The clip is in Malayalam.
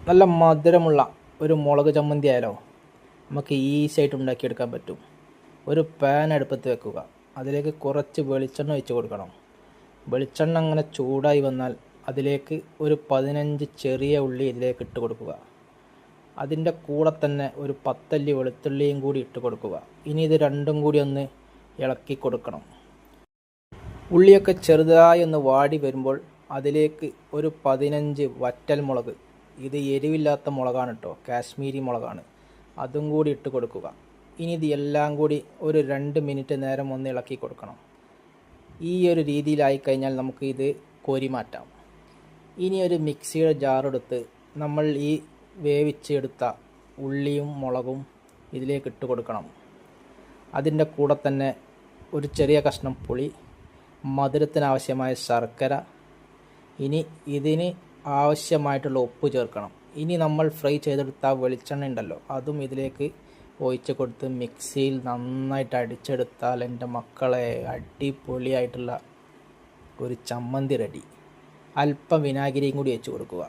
നല്ല മധുരമുള്ള ഒരു മുളക് ചമ്മന്തി ആയാലോ നമുക്ക് ഈസി ആയിട്ട് ഉണ്ടാക്കിയെടുക്കാൻ പറ്റും. ഒരു പാൻ അടുപ്പത്ത് വെക്കുക. അതിലേക്ക് കുറച്ച് വെളിച്ചെണ്ണ ഒഴിച്ച് കൊടുക്കണം. വെളിച്ചെണ്ണ അങ്ങനെ ചൂടായി വന്നാൽ അതിലേക്ക് ഒരു 15 ചെറിയ ഉള്ളി ഇതിലേക്ക് ഇട്ട് കൊടുക്കുക. അതിൻ്റെ കൂടെ തന്നെ ഒരു 10 അല്ലി വെളുത്തുള്ളിയും കൂടി ഇട്ട് കൊടുക്കുക. ഇനി ഇത് രണ്ടും കൂടി ഒന്ന് ഇളക്കി കൊടുക്കണം. ഉള്ളിയൊക്കെ ചെറുതായി ഒന്ന് വാടി വരുമ്പോൾ അതിലേക്ക് ഒരു 15 വറ്റൽ മുളക്, ഇത് എരിവില്ലാത്ത മുളകാണ് കേട്ടോ, കാശ്മീരി മുളകാണ്, അതും കൂടി ഇട്ട് കൊടുക്കുക. ഇനി ഇത് എല്ലാം കൂടി ഒരു 2 മിനിറ്റ് നേരം ഒന്ന് ഇളക്കി കൊടുക്കണം. ഈ ഒരു രീതിയിലായി കഴിഞ്ഞാൽ നമുക്ക് ഇത് കോരി മാറ്റാം. ഇനി ഒരു മിക്സിയുടെ ജാറെടുത്ത് നമ്മൾ ഈ വേവിച്ചെടുത്ത ഉള്ളിയും മുളകും ഇതിലേക്ക് ഇട്ട് കൊടുക്കണം. അതിൻ്റെ കൂടെ തന്നെ ഒരു ചെറിയ കഷ്ണം പുളി, മധുരത്തിനാവശ്യമായ ശർക്കര, ഇനി ഇതിന് ആവശ്യമായിട്ടുള്ള ഉപ്പ് ചേർക്കണം. ഇനി നമ്മൾ ഫ്രൈ ചെയ്തെടുത്ത വെളിച്ചെണ്ണ ഉണ്ടല്ലോ, അതും ഇതിലേക്ക് ഒഴിച്ച് കൊടുത്ത് മിക്സിയിൽ നന്നായിട്ട് അടിച്ചെടുത്താൽ എൻ്റെ മക്കളെ അടിപൊളിയായിട്ടുള്ള ഒരു ചമ്മന്തി റെഡി. അല്പം വിനാഗിരിയും കൂടി വെച്ച് കൊടുക്കുക.